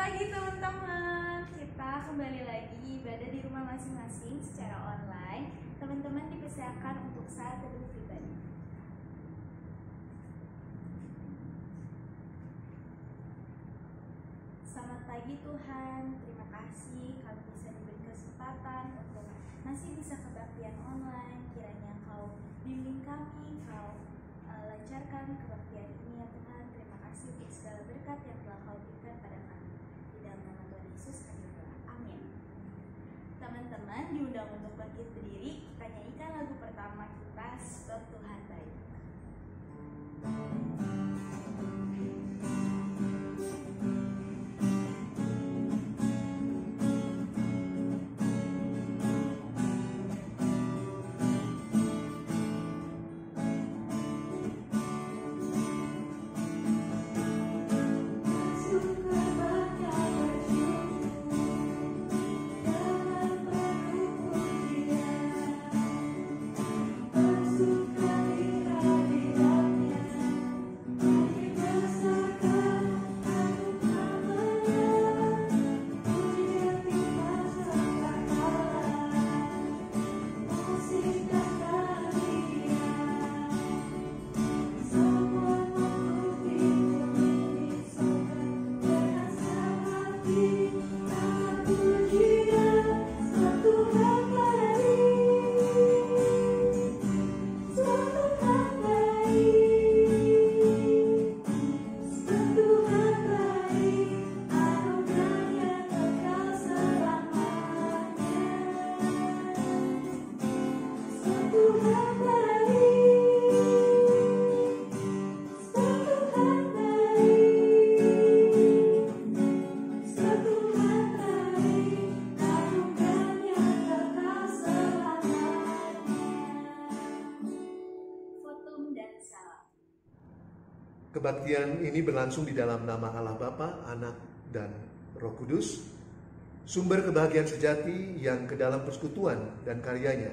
pagi teman-teman. Kita kembali lagi berada di rumah masing-masing secara online. Teman-teman dipersilakan untuk saat teduh pribadi. Selamat pagi Tuhan. Terima kasih kami bisa diberi kesempatan untuk masih bisa kebaktian online. Kiranya Kau bimbing kami, Kau lancarkan kebaktian ini ya Tuhan. Terima kasih untuk segala berkat yang telah Kau berikan pada kami. Di dalam nama Tuhan Yesus kami berdoa. Amin. Teman-teman diundang untuk bangkit berdiri. Kita nyanyikan lagu pertama kita, Sebab Tuhan Baik. Kebaktian ini berlangsung di dalam nama Allah Bapa, Anak, dan Roh Kudus, sumber kebahagiaan sejati yang ke dalam persekutuan dan karyanya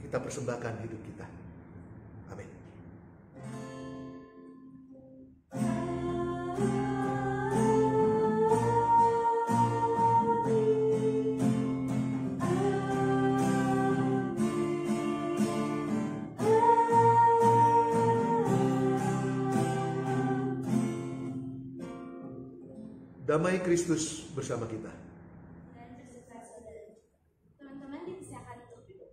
kita persembahkan hidup kita. Amin. Damai Kristus bersama kita. Dan berserta saudara. Teman-teman dipersilakan untuk duduk.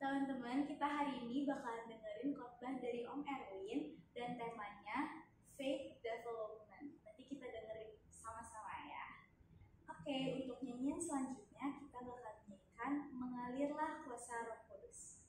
Teman-teman, kita hari ini bakalan dengerin khotbah dari Om Erwin dan temanya Faith Development. Nanti kita dengerin sama-sama ya. Oke, untuk nyanyian selanjutnya kita bakal nyanyikan Mengalirlah Kuasa Roh Kudus.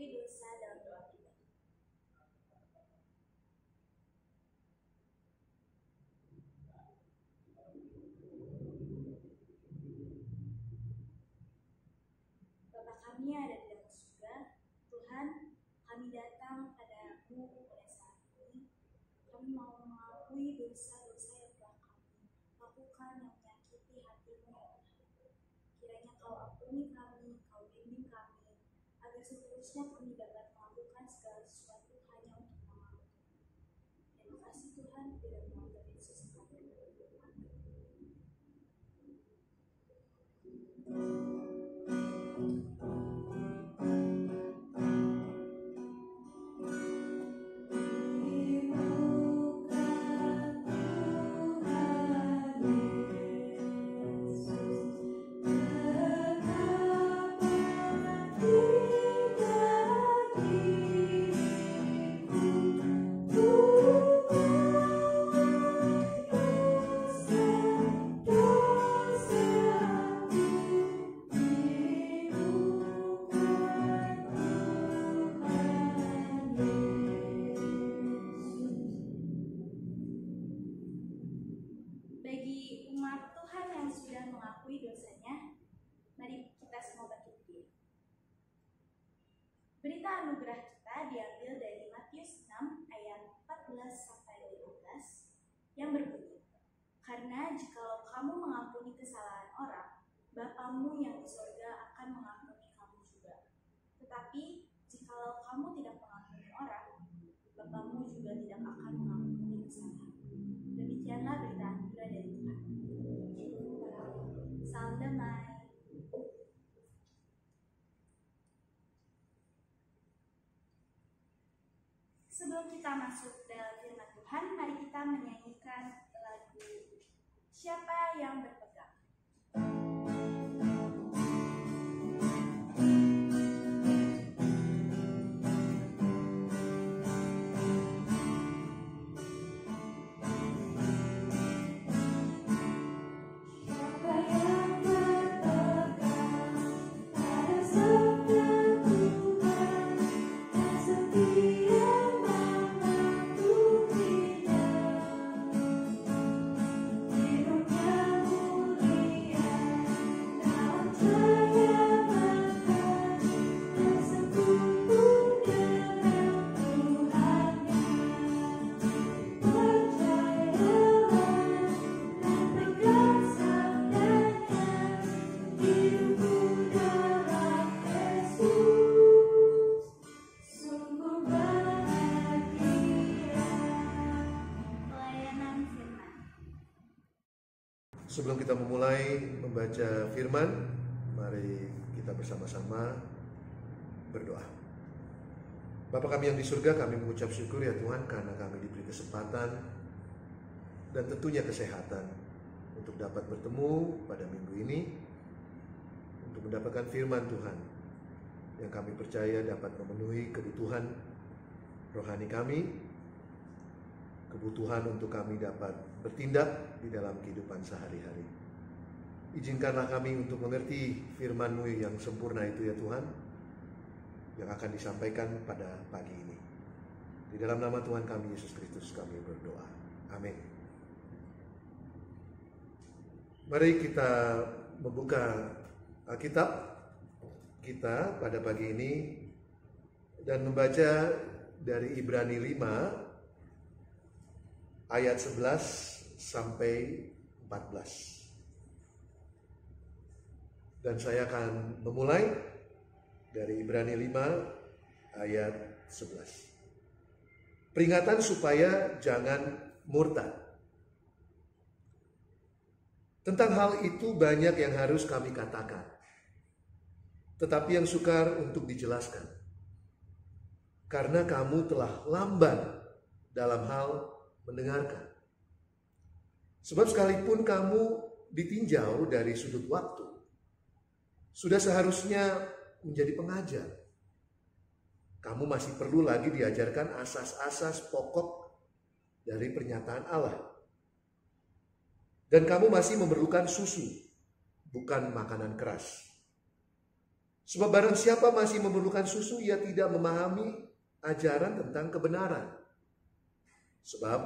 mengakui dosa dalam doa kita. Bapa kami yang ada di dalam surga, Tuhan, kami datang padamu pada saat ini. Kami mau mengakui dosa-dosa yang telah kami lakukan yang menyakiti hatimu ya Tuhan. Kiranya Kau ampuni kami, Kau bimbing kami, agar seterusnya kami dapat melakukan segala sesuatu hanya untuk nama-Mu. Terima kasih Tuhan, di dalam nama Tuhan Yesus kami berdoa. Bagi umat Tuhan yang sudah mengakui dosanya, mari kita semua bangkit berdiri. Berita anugerah kita diambil dari Matius 6 ayat 14-15 yang berbunyi, "Karena jikalau kamu mengampuni kesalahan orang, Bapamu yang di surga akan mengampuni kamu juga. Tetapi jikalau kamu tidak mengampuni orang, Bapamu juga tidak akan mengampuni kesalahan." Demikianlah berita anugerah dari Tuhan. Salam damai. Sebelum kita masuk dalam firman Tuhan, mari kita menyanyikan lagu Siapa yang Berpegang. Sebelum kita memulai membaca firman, mari kita bersama-sama berdoa. Bapa kami yang di surga, kami mengucap syukur ya Tuhan karena kami diberi kesempatan dan tentunya kesehatan untuk dapat bertemu pada minggu ini untuk mendapatkan firman Tuhan yang kami percaya dapat memenuhi kebutuhan rohani kami, kebutuhan untuk kami dapat bertindak di dalam kehidupan sehari-hari. Izinkanlah kami untuk mengerti firman-Mu yang sempurna itu ya Tuhan, yang akan disampaikan pada pagi ini. Di dalam nama Tuhan kami Yesus Kristus kami berdoa. Amin. Mari kita membuka Alkitab kita pada pagi ini dan membaca dari Ibrani 5 ayat 11 sampai 14. Dan saya akan memulai dari Ibrani 5 ayat 11. Peringatan supaya jangan murtad. Tentang hal itu banyak yang harus kami katakan, tetapi yang sukar untuk dijelaskan. Karena kamu telah lamban dalam hal mendengarkan. Sebab sekalipun kamu ditinjau dari sudut waktu, sudah seharusnya menjadi pengajar. Kamu masih perlu lagi diajarkan asas-asas pokok dari pernyataan Allah. Dan kamu masih memerlukan susu, bukan makanan keras. Sebab barang siapa masih memerlukan susu, ia tidak memahami ajaran tentang kebenaran. Sebab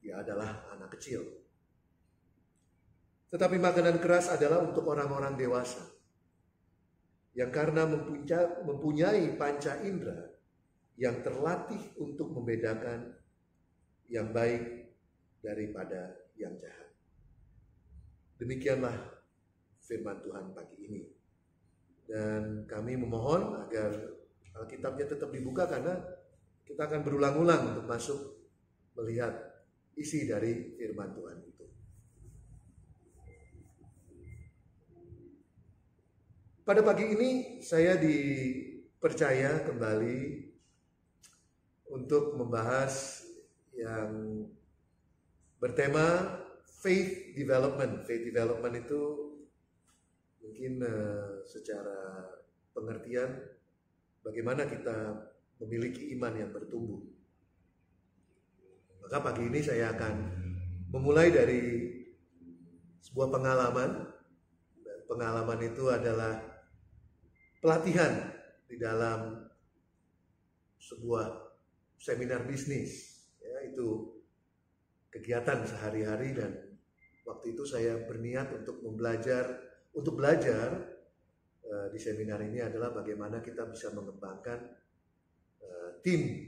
ia adalah anak kecil. Tetapi makanan keras adalah untuk orang-orang dewasa, yang karena mempunyai panca indera yang terlatih untuk membedakan yang baik daripada yang jahat. Demikianlah firman Tuhan pagi ini. Dan kami memohon agar Alkitabnya tetap dibuka, karena kita akan berulang-ulang untuk masuk melihat isi dari firman Tuhan itu. Pada pagi ini saya dipercaya kembali untuk membahas yang bertema faith development. Faith development itu mungkin secara pengertian bagaimana kita memiliki iman yang bertumbuh. Maka pagi ini saya akan memulai dari sebuah pengalaman. Dan pengalaman itu adalah pelatihan di dalam sebuah seminar bisnis. Ya, itu kegiatan sehari-hari, dan waktu itu saya berniat untuk belajar di seminar ini adalah bagaimana kita bisa mengembangkan tim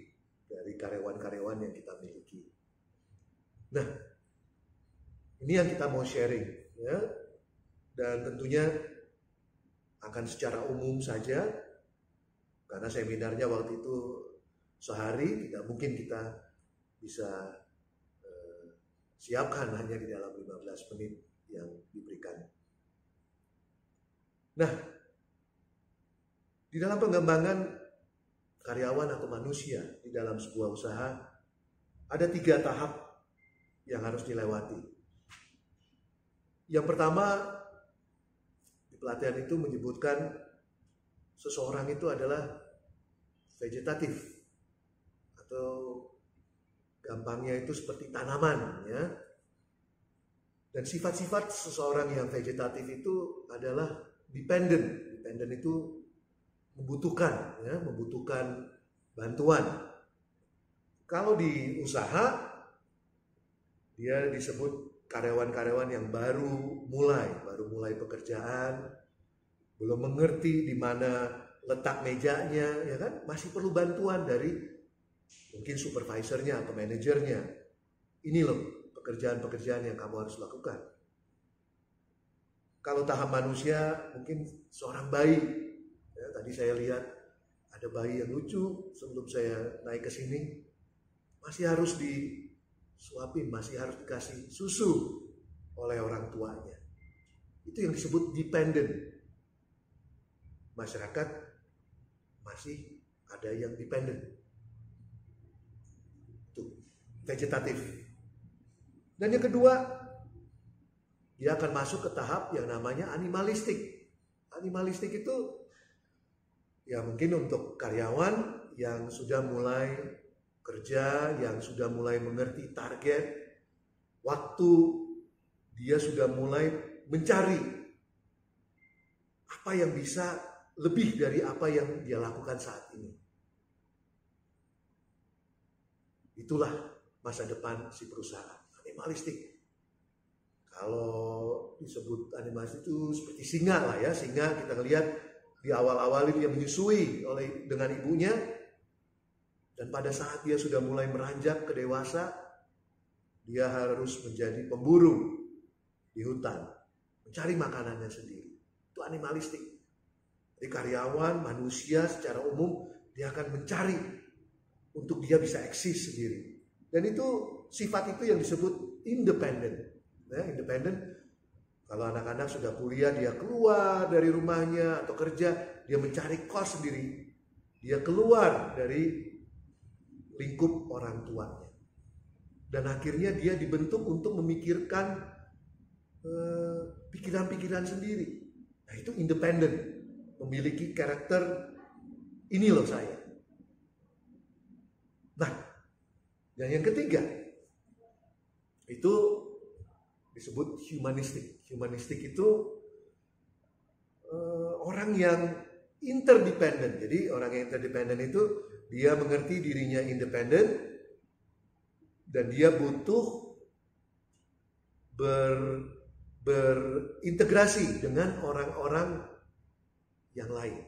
dari karyawan-karyawan yang kita miliki. Nah, ini yang kita mau sharing, ya, dan tentunya akan secara umum saja, karena seminarnya waktu itu sehari, tidak mungkin kita bisa siapkan hanya di dalam 15 menit yang diberikan. Nah, di dalam pengembangan karyawan atau manusia di dalam sebuah usaha, ada 3 tahap yang harus dilewati. Yang pertama, di pelatihan itu menyebutkan seseorang itu adalah vegetatif, atau gampangnya itu seperti tanaman, ya. Dan sifat-sifat seseorang yang vegetatif itu adalah dependent. Dependent itu membutuhkan, ya, membutuhkan bantuan. Kalau di usaha, dia disebut karyawan-karyawan yang baru mulai pekerjaan, belum mengerti di mana letak mejanya, ya kan, masih perlu bantuan dari mungkin supervisornya atau manajernya. Ini loh pekerjaan-pekerjaan yang kamu harus lakukan. Kalau tahap manusia, mungkin seorang bayi. Ya, tadi saya lihat ada bayi yang lucu sebelum saya naik ke sini, masih harus disuapin, masih harus dikasih susu oleh orang tuanya. Itu yang disebut dependent. Masyarakat masih ada yang dependent. Itu vegetatif. Dan yang kedua, dia akan masuk ke tahap yang namanya animalistik. Animalistik itu ya mungkin untuk karyawan yang sudah mulai kerja, yang sudah mulai mengerti target, waktu, dia sudah mulai mencari apa yang bisa lebih dari apa yang dia lakukan saat ini. Itulah masa depan si perusahaan, animalistik. Kalau disebut animalistik itu seperti singa lah ya. Singa kita lihat di awal-awal itu dia menyusui dengan ibunya, dan pada saat dia sudah mulai meranjak ke dewasa, dia harus menjadi pemburu di hutan, mencari makanannya sendiri. Itu animalistik. Jadi karyawan, manusia secara umum, dia akan mencari untuk dia bisa eksis sendiri. Dan itu sifat itu yang disebut independent. Ya, independent. Kalau anak-anak sudah kuliah, dia keluar dari rumahnya atau kerja, dia mencari kos sendiri. Dia keluar dari lingkup orang tuanya. Dan akhirnya dia dibentuk untuk memikirkan pikiran-pikiran sendiri. Nah, itu independen, memiliki karakter ini loh saya. Nah, dan yang ketiga itu disebut humanistik. Humanistik itu orang yang interdependent. Jadi orang yang interdependent itu dia mengerti dirinya independen dan dia butuh berintegrasi dengan orang-orang yang lain,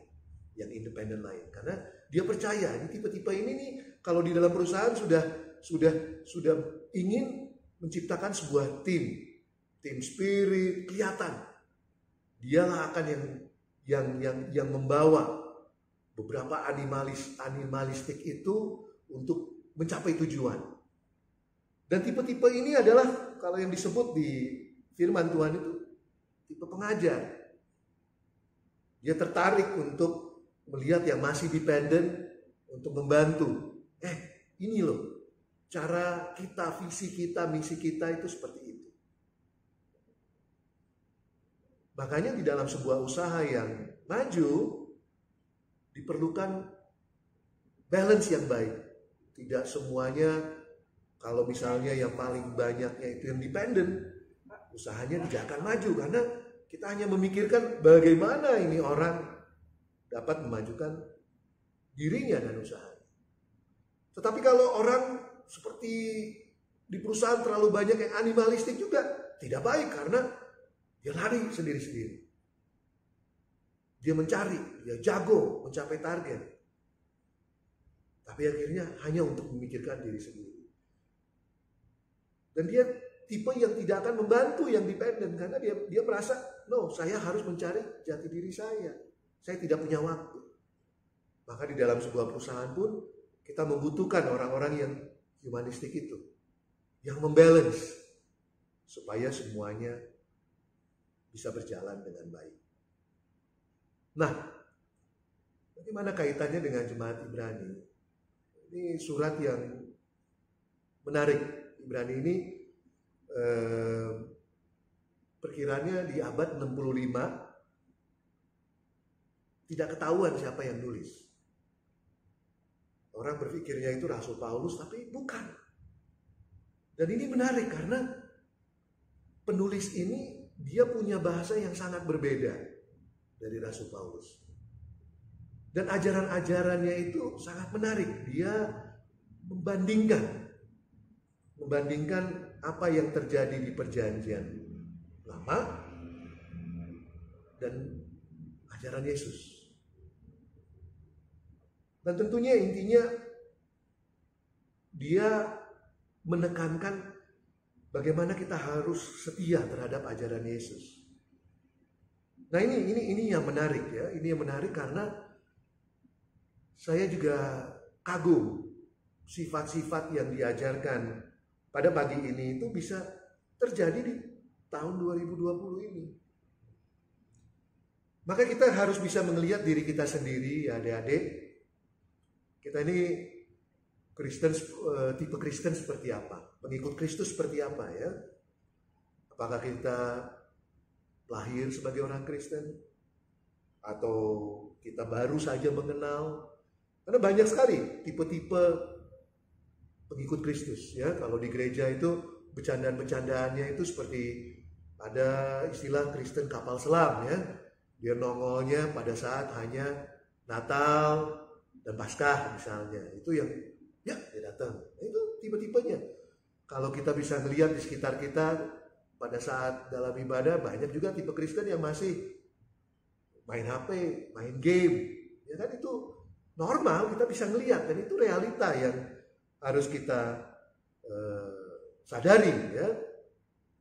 yang independen lain. Karena dia percaya ini tipe-tipe ini nih kalau di dalam perusahaan sudah ingin menciptakan sebuah tim spirit kelihatan. Dialah akan yang membawa beberapa animalistik itu untuk mencapai tujuan. Dan tipe-tipe ini adalah kalau yang disebut di firman Tuhan itu tipe pengajar. Dia tertarik untuk melihat yang masih dependen untuk membantu. Ini loh cara kita, visi kita, misi kita itu seperti itu. Makanya di dalam sebuah usaha yang maju diperlukan balance yang baik. Tidak semuanya, kalau misalnya yang paling banyaknya itu yang dependen, usahanya tidak akan maju karena kita hanya memikirkan bagaimana ini orang dapat memajukan dirinya dan usahanya. Tetapi kalau orang seperti di perusahaan terlalu banyak yang animalistik juga tidak baik karena dia lari sendiri-sendiri. Dia mencari, dia jago mencapai target. Tapi akhirnya hanya untuk memikirkan diri sendiri. Dan dia tipe yang tidak akan membantu yang dependen karena dia merasa, no, saya harus mencari jati diri saya. Saya tidak punya waktu. Maka di dalam sebuah perusahaan pun kita membutuhkan orang-orang yang humanistik itu, yang membalance supaya semuanya bisa berjalan dengan baik. Nah, bagaimana kaitannya dengan jemaat Ibrani? Ini surat yang menarik. Ibrani ini perkiranya di abad 65 tidak ketahuan siapa yang nulis. Orang berpikirnya itu Rasul Paulus, tapi bukan. Dan ini menarik karena penulis ini dia punya bahasa yang sangat berbeda dari Rasul Paulus. Dan ajaran-ajarannya itu sangat menarik. Dia membandingkan apa yang terjadi di perjanjian lama dan ajaran Yesus. Dan tentunya intinya dia menekankan bagaimana kita harus setia terhadap ajaran Yesus. Nah ini yang menarik ya. Ini yang menarik karena saya juga kagum sifat-sifat yang diajarkan pada pagi ini itu bisa terjadi di tahun 2020 ini. Maka kita harus bisa melihat diri kita sendiri ya adik-adik. Kita ini Kristen, tipe Kristen seperti apa? Pengikut Kristus seperti apa ya? Apakah kita lahir sebagai orang Kristen? Atau kita baru saja mengenal? Karena banyak sekali tipe-tipe pengikut Kristus ya. Kalau di gereja itu bercandaan-bercandaannya itu seperti ada istilah Kristen kapal selam ya. Dia nongolnya pada saat hanya Natal dan Paskah misalnya. Itu yang ya dia datang. Itu tipe-tipenya. Kalau kita bisa melihat di sekitar kita pada saat dalam ibadah banyak juga tipe Kristen yang masih main HP, main game. Ya kan itu normal, kita bisa melihat dan itu realita yang harus kita sadari ya.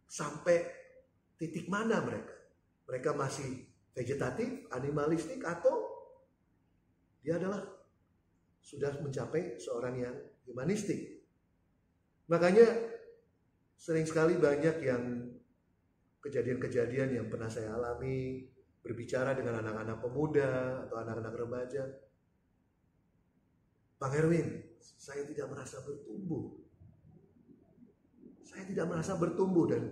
Sampai titik mana mereka? Mereka masih vegetatif, animalistik atau dia adalah sudah mencapai seorang yang humanistik. Makanya sering sekali banyak yang kejadian-kejadian yang pernah saya alami berbicara dengan anak-anak pemuda atau anak-anak remaja. Bang Erwin, saya tidak merasa bertumbuh. Saya tidak merasa bertumbuh dan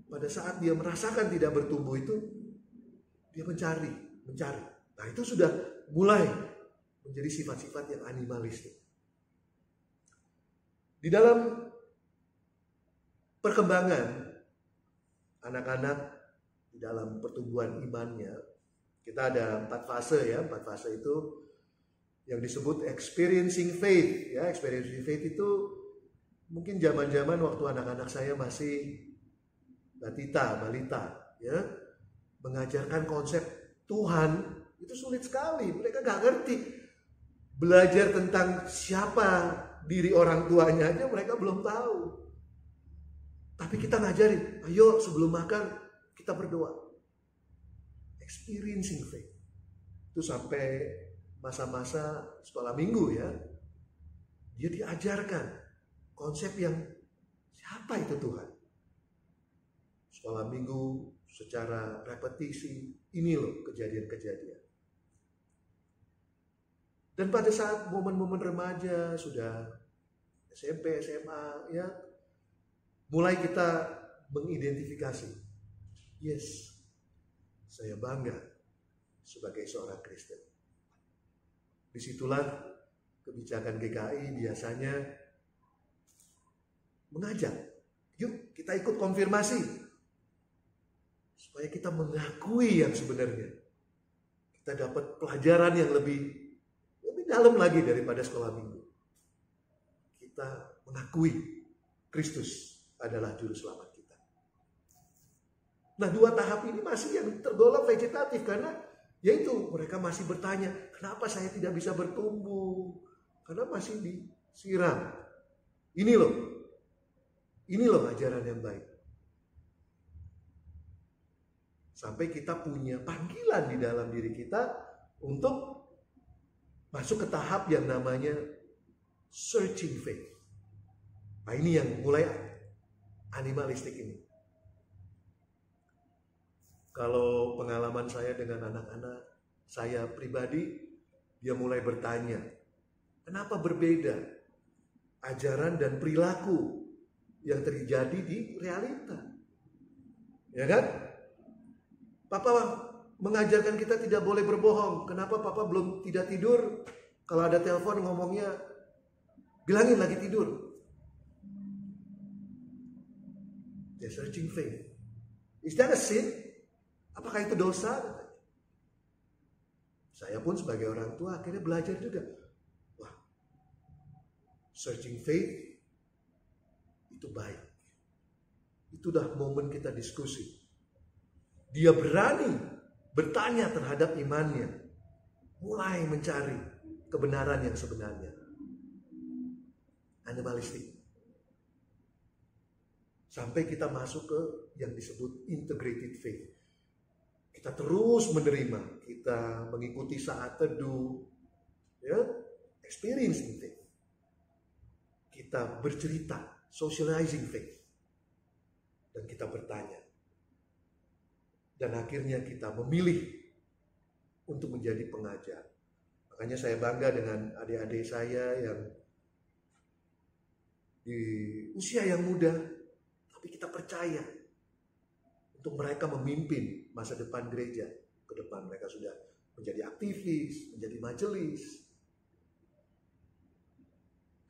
pada saat dia merasakan tidak bertumbuh itu dia mencari. Nah itu sudah mulai menjadi sifat-sifat yang animalistik. Di dalam perkembangan anak-anak di dalam pertumbuhan imannya, Kita ada 4 fase ya, 4 fase itu yang disebut experiencing faith ya. Experiencing faith itu mungkin zaman-zaman waktu anak-anak saya masih balita ya, mengajarkan konsep Tuhan itu sulit sekali. Mereka nggak ngerti. Belajar tentang siapa diri orang tuanya aja mereka belum tahu. Tapi kita ngajarin, ayo sebelum makan kita berdoa. Experiencing faith. Itu sampai masa-masa sekolah minggu ya. Dia diajarkan konsep yang siapa itu Tuhan. Sekolah minggu secara repetisi, ini loh kejadian-kejadian. Dan pada saat momen-momen remaja, sudah SMP, SMA, ya, mulai kita mengidentifikasi, yes, saya bangga sebagai seorang Kristen. Disitulah kebijakan GKI biasanya mengajak, yuk kita ikut konfirmasi, supaya kita mengakui yang sebenarnya. Kita dapat pelajaran yang lebih dalam lagi daripada sekolah minggu. Kita mengakui Kristus adalah juru selamat kita. Nah, 2 tahap ini masih yang tergolong vegetatif karena yaitu mereka masih bertanya, kenapa saya tidak bisa bertumbuh? Karena masih disiram. Ini loh ajaran yang baik. Sampai kita punya panggilan di dalam diri kita untuk masuk ke tahap yang namanya searching faith. Nah, ini yang mulai animalistik ini. Kalau pengalaman saya dengan anak-anak saya pribadi, dia mulai bertanya, kenapa berbeda ajaran dan perilaku yang terjadi di realita? Ya kan? Papa mengajarkan kita tidak boleh berbohong. Kenapa Papa belum tidak tidur? Kalau ada telepon ngomongnya, bilangin lagi tidur. They're searching faith. Is that a sin? Apakah itu dosa? Saya pun sebagai orang tua akhirnya belajar juga. Wah, searching faith itu baik. Itu dah momen kita diskusi. Dia berani bertanya terhadap imannya, mulai mencari kebenaran yang sebenarnya. Animalistik. Sampai kita masuk ke yang disebut integrated faith. Kita terus menerima, kita mengikuti saat teduh, ya, experiencing faith. Kita bercerita, socializing faith. Dan kita bertanya. Dan akhirnya kita memilih untuk menjadi pengajar. Makanya saya bangga dengan adik-adik saya yang di usia yang muda, tapi kita percaya untuk mereka memimpin masa depan gereja. Ke depan mereka sudah menjadi aktivis, menjadi majelis.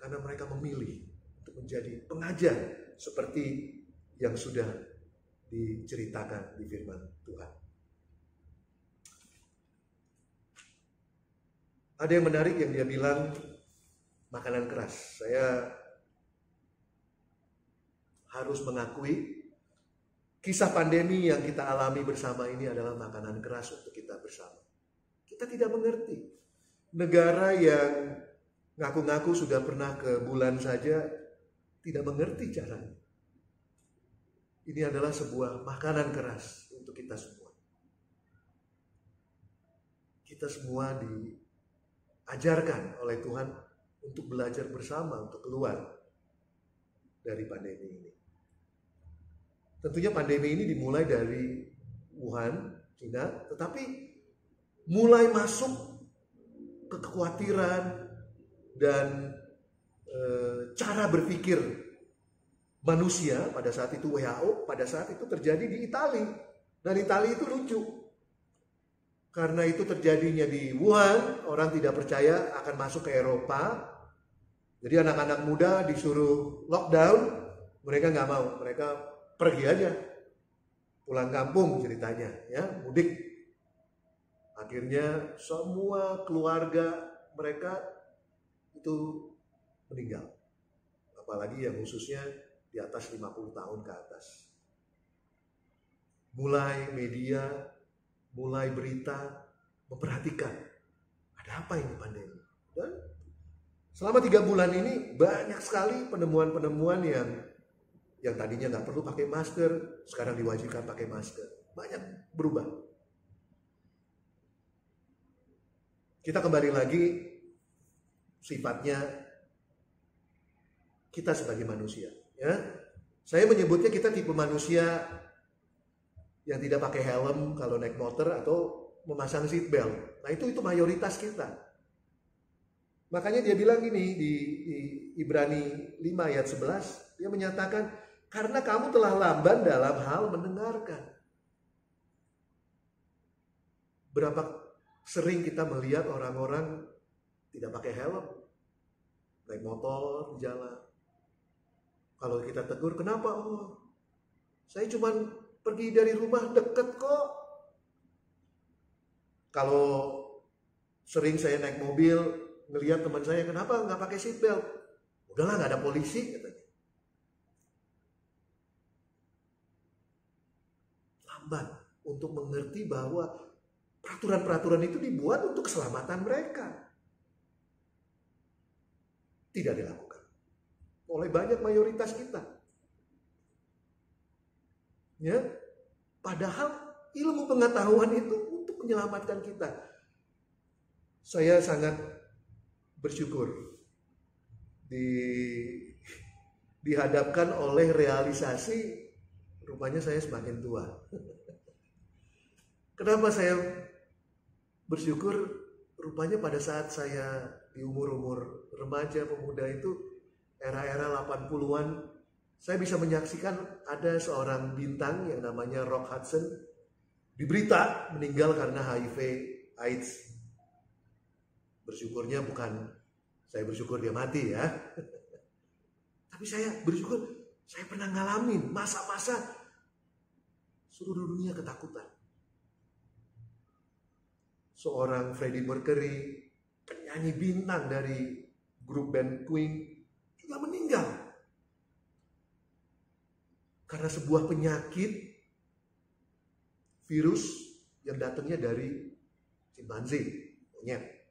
Karena mereka memilih untuk menjadi pengajar seperti yang sudah diceritakan di firman Tuhan. Ada yang menarik yang dia bilang makanan keras. Saya harus mengakui kisah pandemi yang kita alami bersama ini adalah makanan keras untuk kita bersama. Kita tidak mengerti. Negara yang ngaku-ngaku sudah pernah ke bulan saja tidak mengerti caranya. Ini adalah sebuah makanan keras untuk kita semua. Kita semua diajarkan oleh Tuhan untuk belajar bersama, untuk keluar dari pandemi ini. Tentunya pandemi ini dimulai dari Wuhan, China, tetapi mulai masuk kekhawatiran dan cara berpikir manusia pada saat itu WHO, pada saat itu terjadi di Italia. Dan Italia itu lucu. Karena itu terjadinya di Wuhan, orang tidak percaya akan masuk ke Eropa. Jadi anak-anak muda disuruh lockdown, mereka nggak mau. Mereka pergi aja. Pulang kampung ceritanya, ya, mudik. Akhirnya semua keluarga mereka itu meninggal. Apalagi yang khususnya di atas 50 tahun ke atas. Mulai media, mulai berita memperhatikan ada apa ini pandemi. Dan selama 3 bulan ini banyak sekali penemuan-penemuan yang tadinya nggak perlu pakai masker, sekarang diwajibkan pakai masker. Banyak berubah. Kita kembali lagi sifatnya kita sebagai manusia. Ya, saya menyebutnya kita tipe manusia yang tidak pakai helm kalau naik motor atau memasang seat belt. Nah itu mayoritas kita. Makanya dia bilang gini di Ibrani 5 ayat 11, dia menyatakan karena kamu telah lamban dalam hal mendengarkan. Berapa sering kita melihat orang-orang tidak pakai helm, naik motor di jalan. Kalau kita tegur, kenapa? Oh, saya cuma pergi dari rumah deket kok. Kalau sering saya naik mobil, ngelihat teman saya, kenapa nggak pakai seatbelt? Udahlah, nggak ada polisi, katanya. Lamban untuk mengerti bahwa peraturan-peraturan itu dibuat untuk keselamatan mereka. Tidak dilakukan oleh banyak mayoritas kita. Ya, padahal ilmu pengetahuan itu untuk menyelamatkan kita. Saya sangat bersyukur dihadapkan oleh realisasi rupanya saya semakin tua. Kenapa saya bersyukur? Rupanya pada saat saya di umur-umur remaja, pemuda itu, era-era 80-an, saya bisa menyaksikan ada seorang bintang yang namanya Rock Hudson di berita meninggal karena HIV AIDS. Bersyukurnya saya bersyukur dia mati ya. Tapi saya bersyukur saya pernah ngalamin masa-masa seluruh dunia ketakutan. Seorang Freddie Mercury, penyanyi bintang dari grup band Queen, juga meninggal karena sebuah penyakit virus yang datangnya dari simpanse, monyet.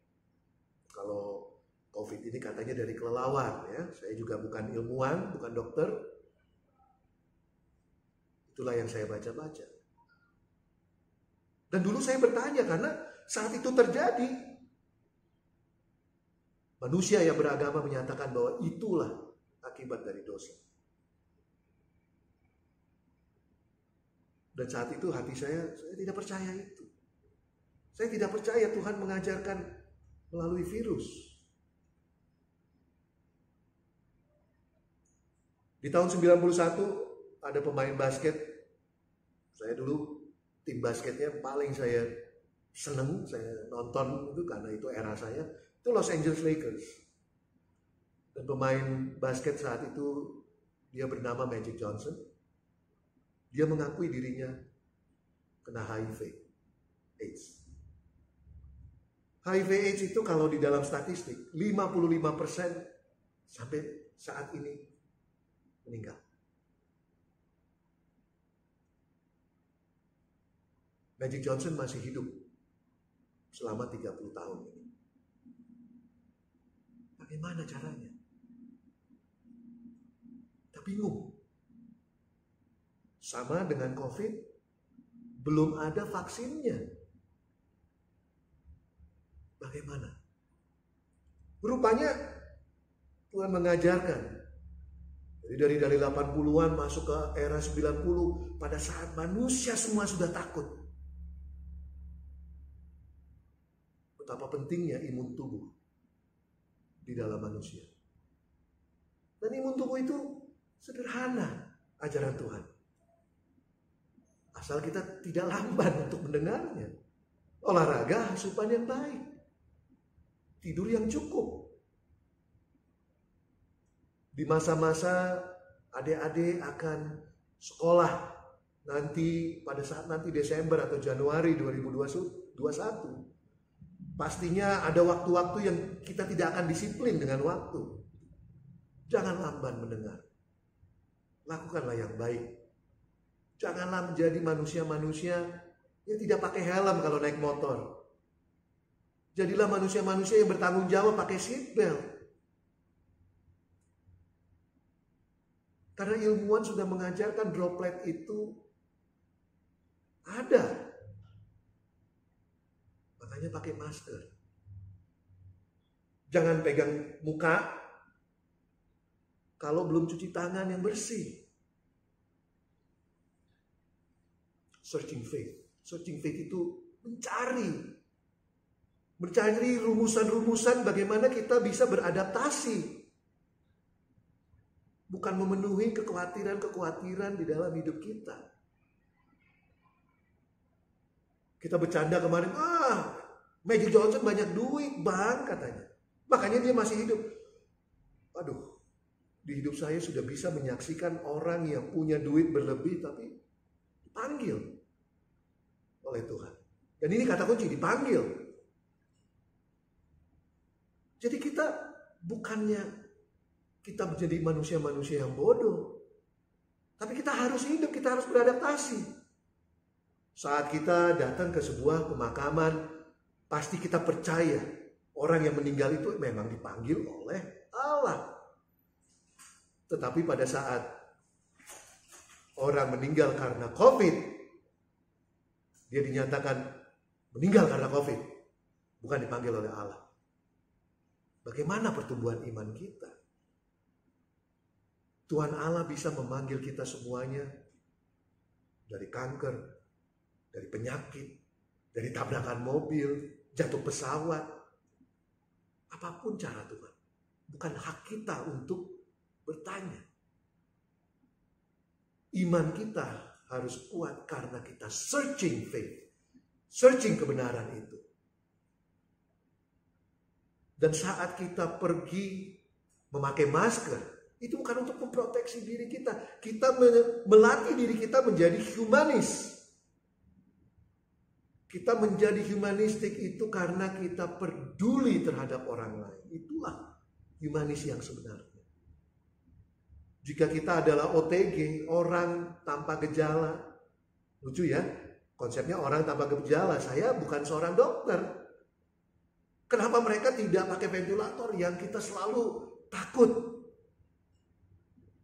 Kalau COVID ini katanya dari kelelawar ya. Saya juga bukan ilmuwan, bukan dokter. Itulah yang saya baca-baca. Dan dulu saya bertanya karena saat itu terjadi, manusia yang beragama menyatakan bahwa itulah akibat dari dosa. Dan saat itu hati saya tidak percaya itu. Saya tidak percaya Tuhan mengajarkan melalui virus. Di tahun 91 ada pemain basket. Saya dulu tim basketnya paling saya seneng, saya nonton itu karena itu era saya. Itu Los Angeles Lakers. Dan pemain basket saat itu dia bernama Magic Johnson. Dia mengakui dirinya kena HIV AIDS. HIV AIDS itu kalau di dalam statistik 55% sampai saat ini meninggal. Magic Johnson masih hidup selama 30 tahun ini. Bagaimana caranya? Kita bingung. Sama dengan COVID, belum ada vaksinnya. Bagaimana? Rupanya Tuhan mengajarkan. Jadi dari 80-an masuk ke era 90, pada saat manusia semua sudah takut. Betapa pentingnya imun tubuh di dalam manusia. Dan imun tubuh itu sederhana ajaran Tuhan. Asal kita tidak lamban untuk mendengarnya. Olahraga, asupan yang baik. Tidur yang cukup. Di masa-masa adik-adik akan sekolah nanti pada saat nanti Desember atau Januari 2021 2021. Pastinya ada waktu-waktu yang kita tidak akan disiplin dengan waktu. Jangan lamban mendengar. Lakukanlah yang baik. Janganlah menjadi manusia-manusia yang tidak pakai helm kalau naik motor. Jadilah manusia-manusia yang bertanggung jawab pakai seatbelt. Karena ilmuwan sudah mengajarkan droplet itu ada. Makanya pakai masker. Jangan pegang muka kalau belum cuci tangan yang bersih. Searching faith. Searching faith itu mencari rumusan-rumusan bagaimana kita bisa beradaptasi. Bukan memenuhi kekhawatiran-kekhawatiran di dalam hidup kita. Kita bercanda kemarin, Magic Johnson banyak duit bang katanya. Makanya dia masih hidup. Aduh, di hidup saya sudah bisa menyaksikan orang yang punya duit berlebih tapi dipanggil oleh Tuhan. Dan ini kata kunci, dipanggil. Jadi kita bukannya kita menjadi manusia-manusia yang bodoh. Tapi kita harus hidup, kita harus beradaptasi. Saat kita datang ke sebuah pemakaman, pasti kita percaya orang yang meninggal itu memang dipanggil oleh Allah. Tetapi pada saat orang meninggal karena COVID, dia dinyatakan meninggal karena COVID, bukan dipanggil oleh Allah. Bagaimana pertumbuhan iman kita? Tuhan Allah bisa memanggil kita semuanya dari kanker, dari penyakit, dari tabrakan mobil, jatuh pesawat. Apapun cara Tuhan. Bukan hak kita untuk bertanya. Iman kita harus kuat karena kita searching faith. Searching kebenaran itu. Dan saat kita pergi memakai masker, itu bukan untuk memproteksi diri kita. Kita melatih diri kita menjadi humanis. Kita menjadi humanistik itu karena kita peduli terhadap orang lain. Itulah humanis yang sebenarnya. Jika kita adalah OTG, orang tanpa gejala. Lucu ya, konsepnya orang tanpa gejala. Saya bukan seorang dokter. Kenapa mereka tidak pakai ventilator yang kita selalu takut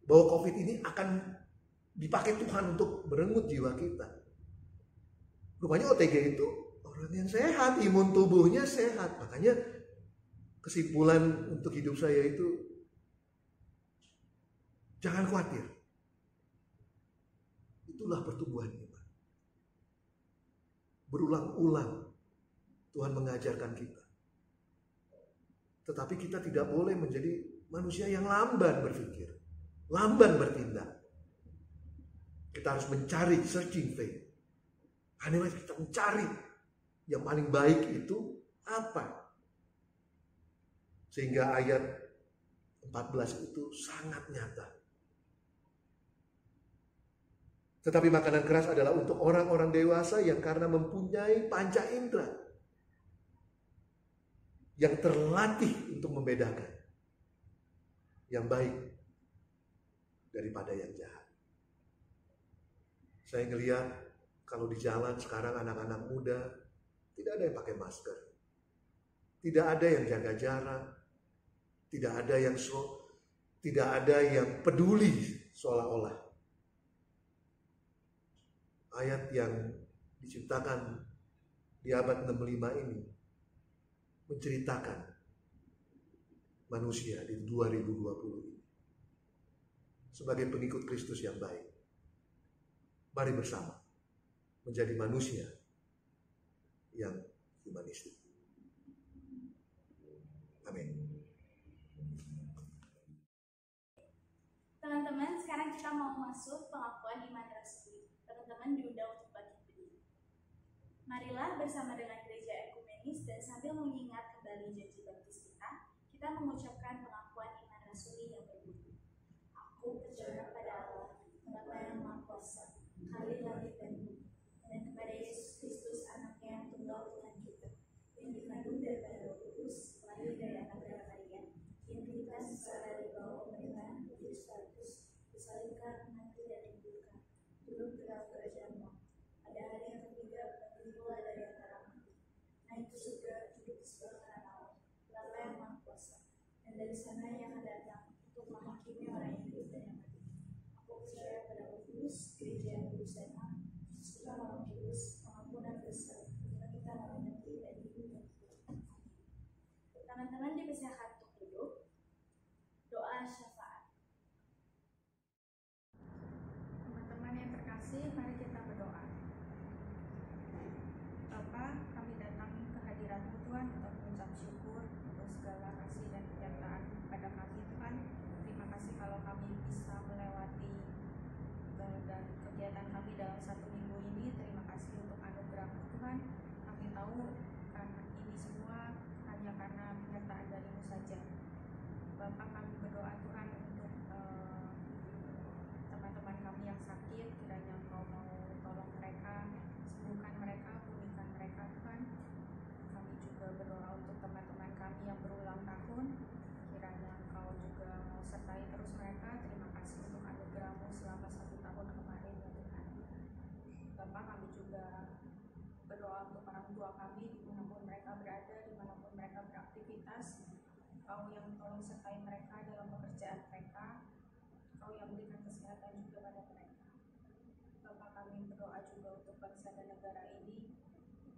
bahwa COVID ini akan dipakai Tuhan untuk merenggut jiwa kita. Rupanya OTG itu orang yang sehat, imun tubuhnya sehat. Makanya kesimpulan untuk hidup saya itu, jangan khawatir. Itulah pertumbuhan iman. Berulang-ulang Tuhan mengajarkan kita. Tetapi kita tidak boleh menjadi manusia yang lamban berpikir, lamban bertindak. Kita harus mencari searching faith. Karena kita mencari yang paling baik itu apa. Sehingga ayat 14 itu sangat nyata. Tetapi makanan keras adalah untuk orang-orang dewasa yang karena mempunyai panca indera, yang terlatih untuk membedakan yang baik daripada yang jahat. Saya ngelihat kalau di jalan sekarang anak-anak muda tidak ada yang pakai masker, tidak ada yang jaga jarak, tidak ada yang peduli seolah-olah. Ayat yang diciptakan di abad 65 ini menceritakan manusia di 2020 ini sebagai pengikut Kristus yang baik. Mari bersama menjadi manusia yang humanistik. Amin. Teman-teman, sekarang kita mau masuk pengakuan iman rasuli. Teman-teman diundang untuk bangkit berdiri. Marilah bersama dengan gereja ekumenis dan sambil mengingat kembali janji baptis kita mengucapkan pengakuan iman rasuli yang berbunyi. Aku percaya pada Allah, Bapa yang Maha Kuasa, Khalid langit dan bumi, dan kepada Yesus Kristus, Anaknya yang tunggal Tuhan dari sana yang akan datang untuk menghakimi orang yang hidup dan yang mati. Aku percaya pada Kudus, gereja yang kudus dan am, Tuhan Maha Kudus, pengampunan dosa, kebangkitan orang mati dan hidup. Teman-teman dipersilakan untuk duduk. Doa syafaat. Teman-teman yang terkasih, mari kita berdoa. Bapa, kami datang ke hadirat-Mu Tuhan untuk mengucap syukur untuk segala kasih dan penyertaan pada kami Tuhan. Terima kasih kalau kami bisa melewati dan kegiatan kami dalam 1 minggu ini. Terima kasih untuk anugerah-Mu Tuhan. Kami tahu karena ini semua hanya karena penyertaan dari-Mu saja. Bapak, kami berdoa Tuhan untuk teman-teman kami yang sakit, kiranya Engkau mau tolong mereka, sembuhkan mereka, pulihkan mereka Tuhan. Kami juga berdoa untuk teman-teman kami yang berulang tahun, kiranya Engkau juga mau sertai terus mereka. Terima kasih untuk anugerah-Mu selama 1 tahun kemarin ya Tuhan. Bapak, kami juga berdoa untuk orang tua kami dimanapun mereka berada, dimanapun mereka beraktivitas. Engkau yang tolong sertai mereka dalam pekerjaan mereka, Engkau yang berikan kesehatan juga pada mereka. Bapak, kami berdoa juga untuk bangsa dan negara ini,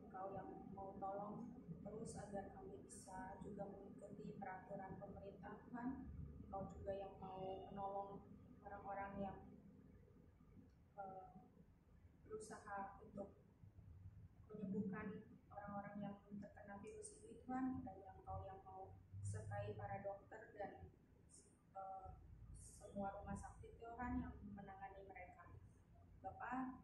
Engkau yang mau tolong terus agar kami bisa juga mengikuti peraturan pemerintah Tuhan. Engkau juga yang mau menolong orang-orang yang berusaha untuk menyembuhkan orang-orang yang terkena virus ini Tuhan. Kiranya Engkau yang mau sertai para dokter dan semua rumah sakit Tuhan yang menangani mereka. Bapak,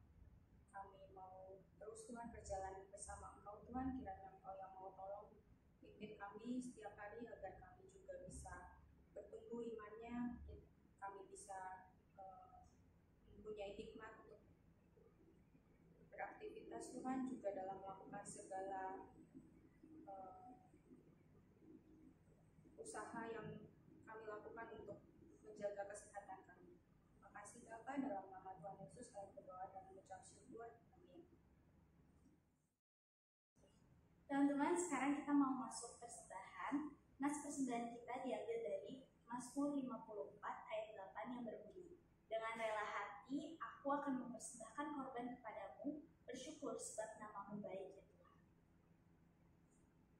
kami mau terus Tuhan berjalan bersama Engkau Tuhan. Kiranya Engkau yang mau tolong pimpin kami setiap hari agar kami juga bisa bertumbuh imannya, kami bisa mempunyai hikmat untuk beraktivitas Tuhan, juga dalam melakukan segala usaha yang kami lakukan untuk menjaga kesehatan kami. Terima kasih Bapa, dalam nama Tuhan Yesus kami berdoa dan mengucap syukur. Amin. Teman-teman, sekarang kita mau masuk persembahan. Nas persembahan kita diambil dari Mazmur 54 ayat 8 yang berbunyi, dengan rela hati aku akan mempersembahkan korban kepadamu, bersyukur sebab nama-Mu baik ya Tuhan.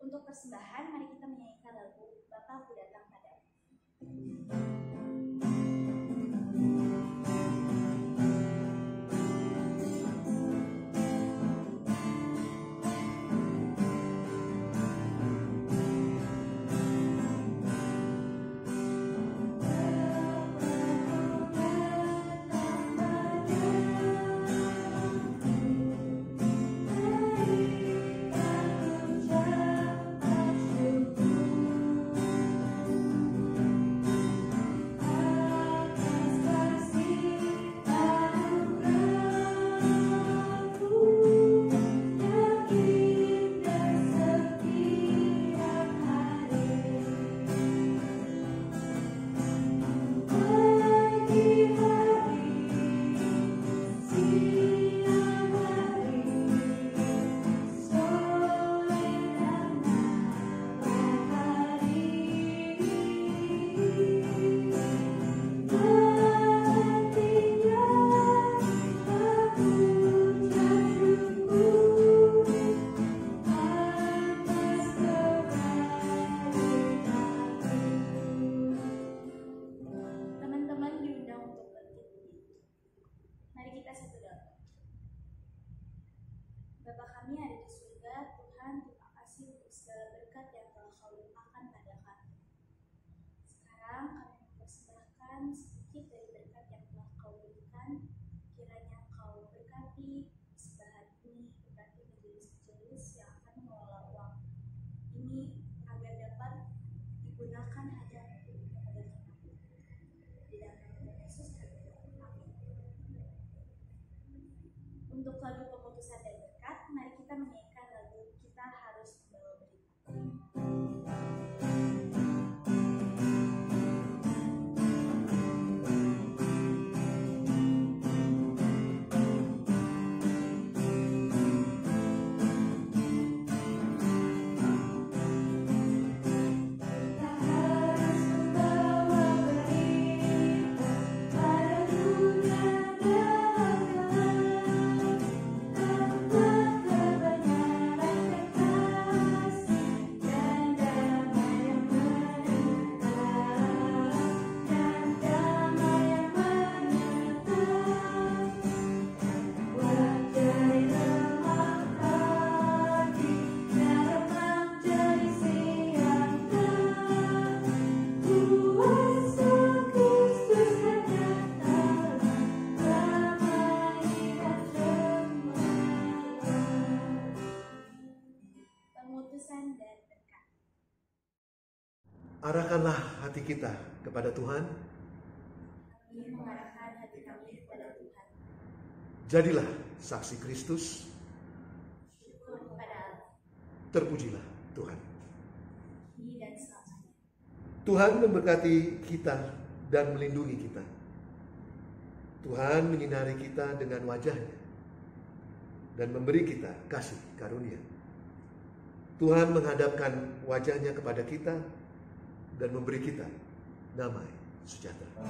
Untuk persembahan, mari kita menyanyikan lagu Bapa Aku Datang Padamu. Bapa kami ada di surga, Tuhan, terima kasih untuk segala berkat yang telah Kau limpahkan pada kami. Sekarang kami mempersembahkan sedikit dari berkat yang telah Kau berikan. Kiranya Kau berkati persembahan ini, berkati majelis-majelis yang akan mengelola uang ini agar dapat digunakan hanya untuk kemuliaan Kami. Di dalam nama Yesus kami berdoa. Amin. Untuk lagu pemutusan dan berkat, mari kita menyanyikan lagu Kita Harus Membawa Berita. Arahkanlah hati kita kepada Tuhan. Kami mengarahkan hati kami kepada Tuhan. Jadilah saksi Kristus. Syukur kepada Allah. Terpujilah Tuhan. Kini dan selamanya. Tuhan memberkati kita dan melindungi kita. Tuhan menyinari kita dengan wajah-Nya dan memberi kita kasih karunia. Tuhan menghadapkan wajah-Nya kepada kita dan memberi kita damai sejahtera.